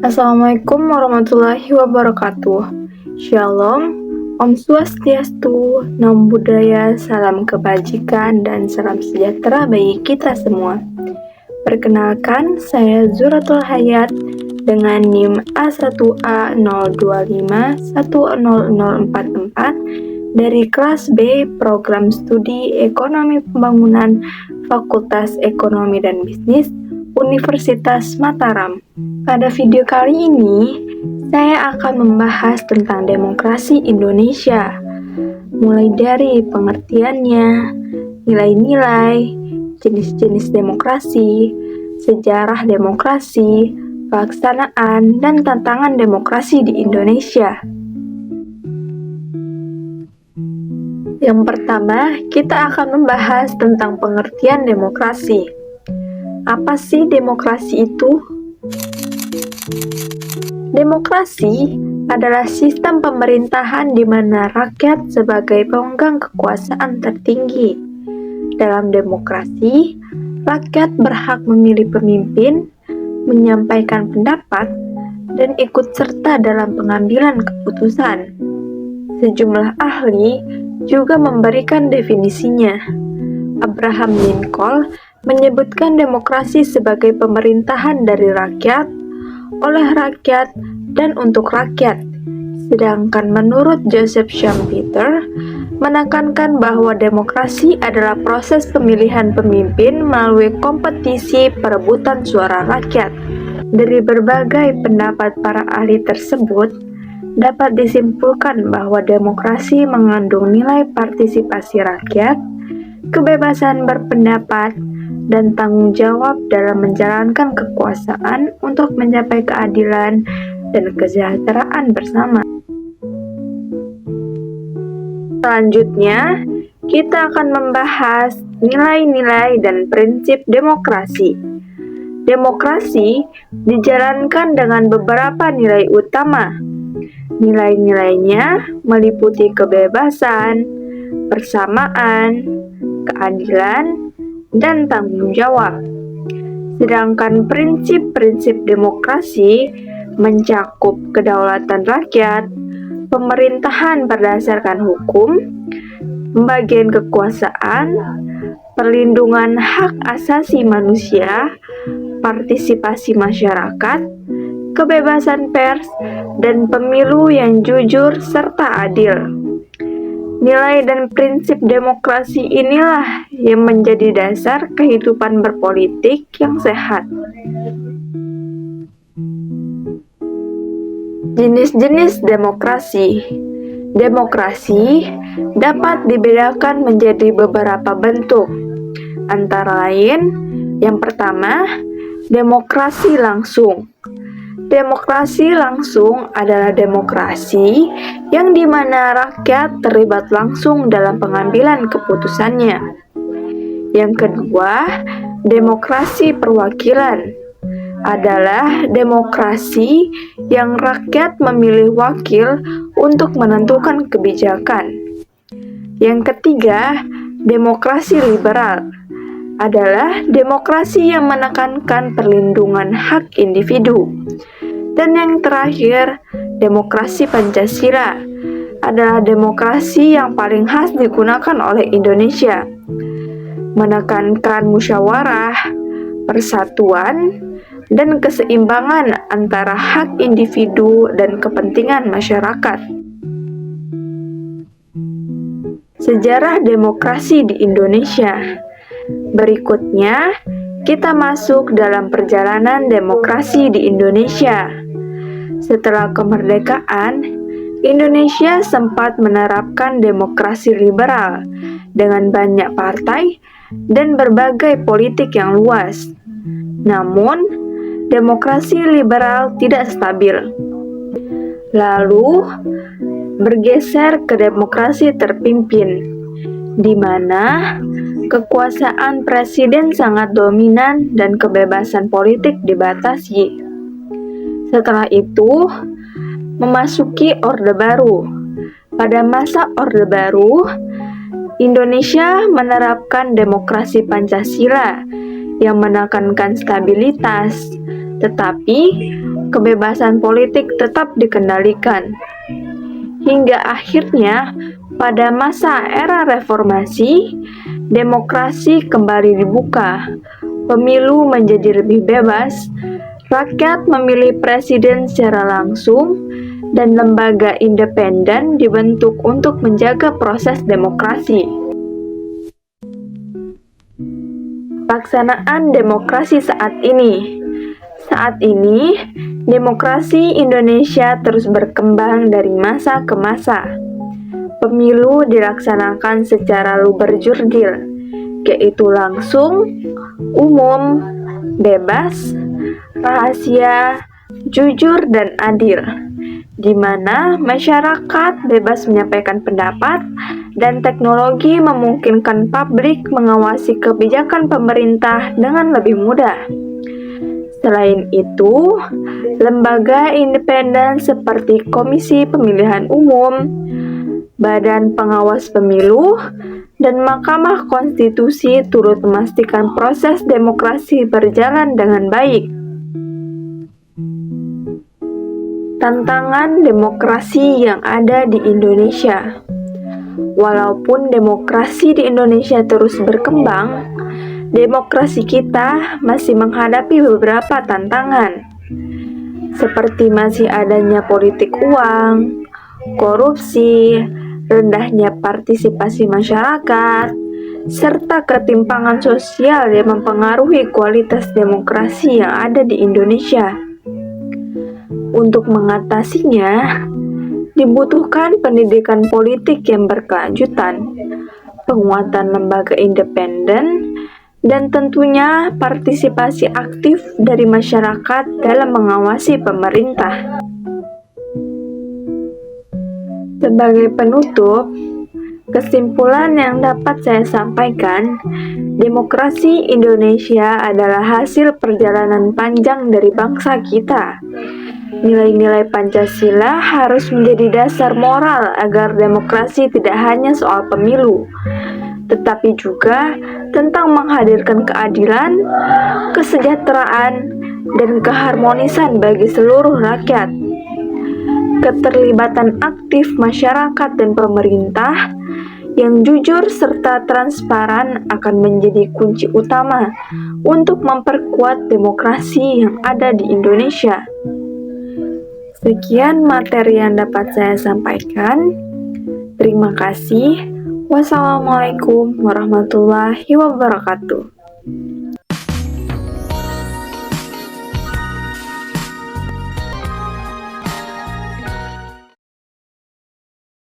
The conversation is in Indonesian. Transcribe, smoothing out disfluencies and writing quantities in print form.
Assalamualaikum warahmatullahi wabarakatuh. Shalom, Om Swastiastu, Namo Buddhaya, salam kebajikan dan salam sejahtera bagi kita semua. Perkenalkan, saya Zuratul Hayat dengan NIM A1A025100044 dari kelas B Program Studi Ekonomi Pembangunan Fakultas Ekonomi dan Bisnis Universitas Mataram. Pada video kali ini, saya akan membahas tentang demokrasi Indonesia, mulai dari pengertiannya, nilai-nilai, jenis-jenis demokrasi, sejarah demokrasi, pelaksanaan, dan tantangan demokrasi di Indonesia. Yang pertama, kita akan membahas tentang pengertian demokrasi. Apa sih demokrasi itu? Demokrasi adalah sistem pemerintahan di mana rakyat sebagai pemegang kekuasaan tertinggi. Dalam demokrasi, rakyat berhak memilih pemimpin, menyampaikan pendapat, dan ikut serta dalam pengambilan keputusan. Sejumlah ahli juga memberikan definisinya. Abraham Lincoln menyebutkan demokrasi sebagai pemerintahan dari rakyat, oleh rakyat, dan untuk rakyat. Sedangkan menurut Joseph Schumpeter, menekankan bahwa demokrasi adalah proses pemilihan pemimpin melalui kompetisi perebutan suara rakyat. Dari berbagai pendapat para ahli tersebut, dapat disimpulkan bahwa demokrasi mengandung nilai partisipasi rakyat, kebebasan berpendapat, dan tanggung jawab dalam menjalankan kekuasaan untuk mencapai keadilan dan kesejahteraan bersama. Selanjutnya, kita akan membahas nilai-nilai dan prinsip demokrasi. Demokrasi dijalankan dengan beberapa nilai utama. Nilai-nilainya meliputi kebebasan, persamaan, keadilan, dan tanggung jawab. Sedangkan prinsip-prinsip demokrasi mencakup kedaulatan rakyat, pemerintahan berdasarkan hukum, pembagian kekuasaan, perlindungan hak asasi manusia, partisipasi masyarakat, kebebasan pers, dan pemilu yang jujur serta adil. Nilai dan prinsip demokrasi inilah yang menjadi dasar kehidupan berpolitik yang sehat. Jenis-jenis demokrasi. Demokrasi dapat dibedakan menjadi beberapa bentuk. Antara lain, yang pertama, demokrasi langsung. Demokrasi langsung adalah demokrasi yang dimana rakyat terlibat langsung dalam pengambilan keputusannya. Yang kedua, demokrasi perwakilan adalah demokrasi yang rakyat memilih wakil untuk menentukan kebijakan. Yang ketiga, demokrasi liberal adalah demokrasi yang menekankan perlindungan hak individu. Dan yang terakhir, demokrasi Pancasila adalah demokrasi yang paling khas digunakan oleh Indonesia, menekankan musyawarah, persatuan, dan keseimbangan antara hak individu dan kepentingan masyarakat. Sejarah demokrasi di Indonesia. Berikutnya, kita masuk dalam perjalanan demokrasi di Indonesia. Setelah kemerdekaan, Indonesia sempat menerapkan demokrasi liberal dengan banyak partai dan berbagai politik yang luas. Namun, demokrasi liberal tidak stabil. Lalu, bergeser ke demokrasi terpimpin, di mana kekuasaan presiden sangat dominan dan kebebasan politik dibatasi. Setelah itu, memasuki Orde Baru. Pada masa Orde Baru, Indonesia menerapkan demokrasi Pancasila yang menekankan stabilitas, tetapi kebebasan politik tetap dikendalikan. Hingga akhirnya, pada masa era reformasi, demokrasi kembali dibuka, pemilu menjadi lebih bebas, rakyat memilih presiden secara langsung, dan lembaga independen dibentuk untuk menjaga proses demokrasi. Pelaksanaan demokrasi saat ini. Saat ini, demokrasi Indonesia terus berkembang dari masa ke masa. Pemilu dilaksanakan secara luber-jurdil, yaitu langsung, umum, bebas, rahasia, jujur, dan adil, di mana masyarakat bebas menyampaikan pendapat dan teknologi memungkinkan publik mengawasi kebijakan pemerintah dengan lebih mudah. Selain itu, lembaga independen seperti Komisi Pemilihan Umum, Badan Pengawas Pemilu, dan Mahkamah Konstitusi turut memastikan proses demokrasi berjalan dengan baik. Tantangan demokrasi yang ada di Indonesia. Walaupun demokrasi di Indonesia terus berkembang, demokrasi kita masih menghadapi beberapa tantangan, seperti masih adanya politik uang, korupsi, rendahnya partisipasi masyarakat, serta ketimpangan sosial yang mempengaruhi kualitas demokrasi yang ada di Indonesia. Untuk mengatasinya, dibutuhkan pendidikan politik yang berkelanjutan, penguatan lembaga independen, dan tentunya partisipasi aktif dari masyarakat dalam mengawasi pemerintah. Sebagai penutup, kesimpulan yang dapat saya sampaikan, demokrasi Indonesia adalah hasil perjalanan panjang dari bangsa kita. Nilai-nilai Pancasila harus menjadi dasar moral agar demokrasi tidak hanya soal pemilu, tetapi juga tentang menghadirkan keadilan, kesejahteraan, dan keharmonisan bagi seluruh rakyat. Keterlibatan aktif masyarakat dan pemerintah yang jujur serta transparan akan menjadi kunci utama untuk memperkuat demokrasi yang ada di Indonesia. Sekian materi yang dapat saya sampaikan. Terima kasih. Wassalamualaikum warahmatullahi wabarakatuh.